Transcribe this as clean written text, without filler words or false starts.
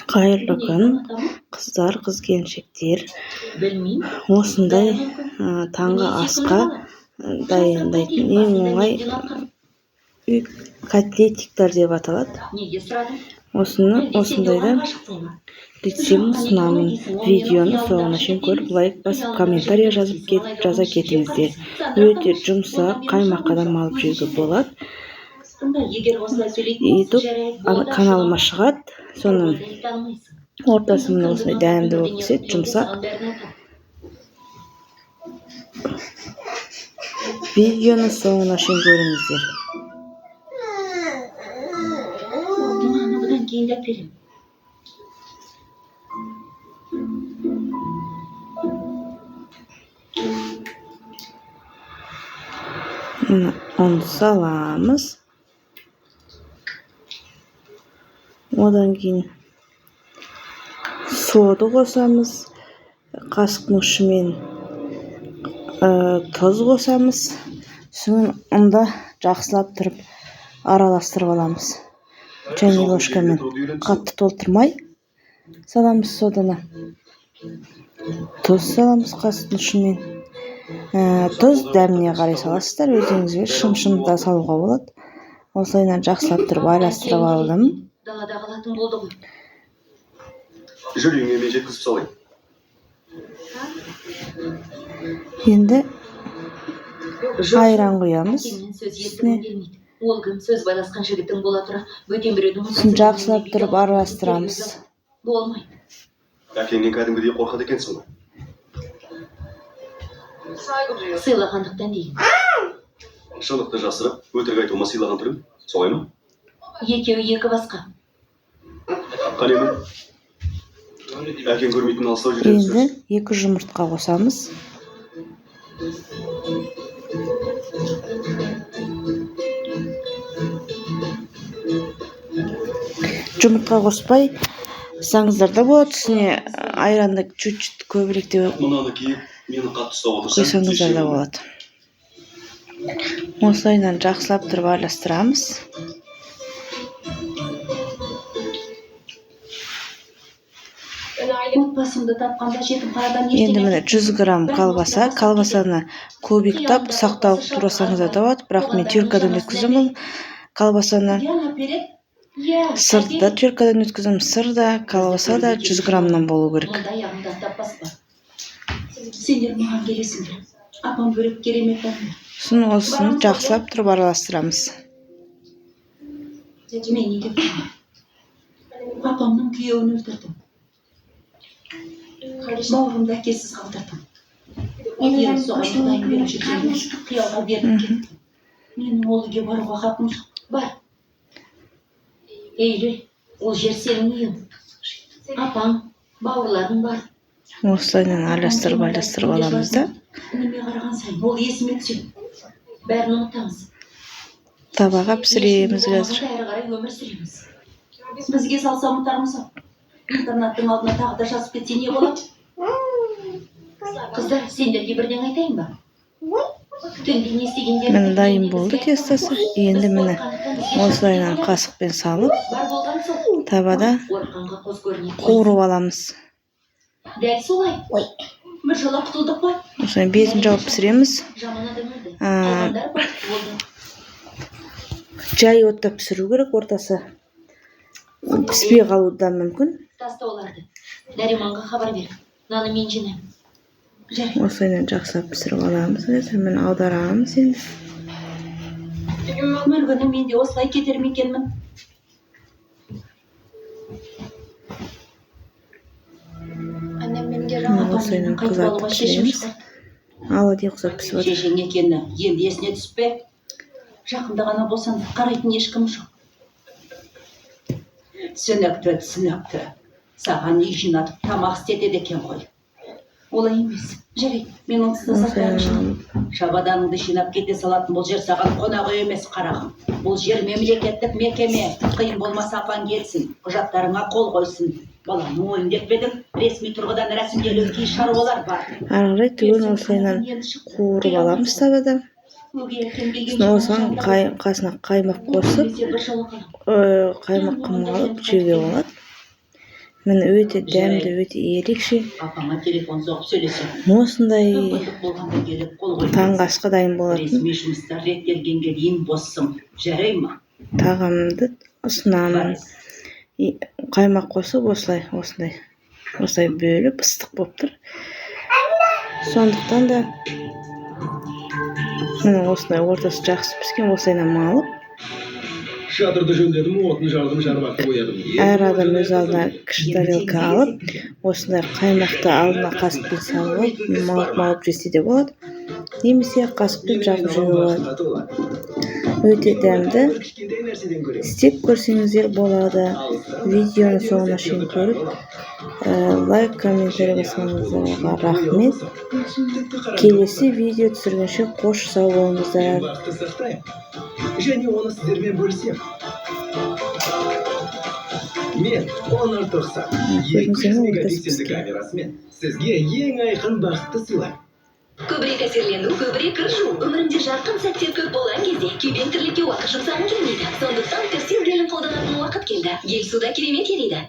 Қайырлы күн, қыздар, қыз-келіншектер. Осындай таңғы асқа дайындайтын ең оңай үй котлеттиктер деп аталады. Осындайда рецептін ұсынамын. Видеоны соңына шейін көріп, лайк басып, комментария жаза кетіңіздер. Өте жұмсақ, қаймақадан алып жеуге болады. YouTube каналыма шығады. Соның ортасы міне осындай дәмді болып піседі, жұмсақ. Видеоны соңына шейін көріңіздер. Оны саламыз. Одан кейін соды қосамыз. Қасықтың ұшымен тұз қосамыз. Соны ұнда жақсылап тұрып араластырып аламыз. Және ложкамен қатты толтырмай саламыз соданы. Тұз саламыз қасықтың ұшымен. Тұз дәміне қарай саласыздар. Өзіңізге шым-шым да салуға болады. Осылайынан жақсылап тұрып араластырып алдым. Енді айран құямыз. Ол кім сөз байласқан жігіттің бола тұра бөтен біреудің сосын жақсылап тұрып араластырамыз. Болмайды. Әкеңнен кәдімгідей қорқады екенсің ғой. Сыйлағандықтан дейін. Шындықты жасырып, өтірік айтуыма сыйлаған түрің, солай ма? Екеуі екі басқа. Қалемін. Әкең көрмейтін алыстау жүрген сөз. Енді 2 жұмыртқа қосамыз. Жұмыртқа қоспай саңыздар да болады. Үстіне айранды чуть-чуть көбірек те Мұнаны киіп, мені қатты ұстап отырсаң, қойсаңыздар да болады. Осылайынан жақсылап тұрып араластырамыз. Отбасымды тапқанда жетім қарадан Енді міне 100 грамм колбаса. Колбасаны көбіктап сақтау турасаңыздар да болады. Бірақ мен теркадан өткіземін колбасаны. Сырды да теркадан өткіземін. Сыр да, колбаса да 100 граммнан болу керек. Сендер маған келесіңдер. Апам бөліп керемет бәріне. Сосын осыны жақсылап тұрып араластырамыз. Мен не деп тұрмын? Апамның күйеуін өлтірдім. Бауырымды әкесіз қалдырдым. Енді соған құдайын беріп жүргенім қиялға беріп кеттім. Менің ол үйге баруға хақым жоқ. Бар. Ейлі, ол жер сенің үйің. Апаң, бауырларың бар. Осылайынан араластырып аламыз да. Неме қараған сайын, ол есіме түседі. Бәрін ұмытамыз. Табаға пісіреміз қазір. Әрі қарай өмір сүреміз. Бізге салса ұмытармыз. Интернаттың алдына тағы да жазып кетсе не болады? Қыздар, сендерге бірден айтайын ба? Түнде не істегендерін Міне дайын болды тестасы. Енді міне осылайынан қасықпен салып, табада қуырып аламыз. Дәл солай. Бір жола құтылдық қой. Осылайынан бетін жауып пісіреміз. Жай отта пісіру керек, ортасы піспей қалуы да мүмкін. Таста оларды. Дәреманға хабар бер. Наны мен жинаймын. Осылайынан жақсылап пісіріп аламыз. Мен аударамыз енді. Мүлгіні мен де осылай кетер ме екенмін. Осылайынан қызартып пісіреміз. Ауадай ұқсап пісіп отыр. Шешең екені енді есіне түспе. Жақында ғана болсаң қарайтын ешкім жоқ. Түсінікті. Саған үй жинатып тамақ істетеді екен ғой. Олай емес. Жарайды, мен онсыз да сақтарым жинап. Шабаданыңды жинап кете салатын бұл жер саған қонақ үй емес, қарағым. Бұл жер мемлекеттік мекеме. Қиын болмаса апаң келсін, құжаттарыңа қол қойсын. Баланы ойын деп едің, ресми тұрғыдан рәсімделу кей шаруалар бар. Ары қарай түгел осылайынан қуырып аламыз табада. Осыған қасына қаймақ қосып, қаймақ қымалып жеуге болады. Міне өте дәмді, өте ерекше. Апама телефон соғып сөйлесем. Осындай Мүмкіндік болғанда келіп қол қойып таңғы асқа дайын болатын ресми жұмыстар реттелгенге дейін боссың. Жарай ма? тағамды ұсынамын. Қаймақ қосып осылай бөліп ыстық болып тұр. Сондықтан да міне осындай ортасы жақсы піскен, осылайынан малып. Шатырды жөндедім, отын жардым, жармақты қоядым. Әр адам өз алдына кіші тарелка алып, осындай қаймақты алдына қасықпен салып, малып жесе де болады. Немесе қасықпен жағып жеуге болады. Өте дәмді. Істеп көрсеңіздер болады. Видеоны соңына шейін көріп, лайк, комментарий басқаныңыздарға рахмет. Келесі видео түсіргенше қош сау болыңыздар. Және оны сіздермен бөлсем. Мен 10-90 200 мегапиксельді камерасымен сізге ең айқын бақытты сыйлаймын. Көбірек әсерлену, көбірек ыржу. Өмірінде жарқын сәттер көп болған кезде күйбең тірлікке уақыт жұмсағың келмейді. Сондықтан Персил гелін қолданатын уақыт келді. Гель суда керемет ериді.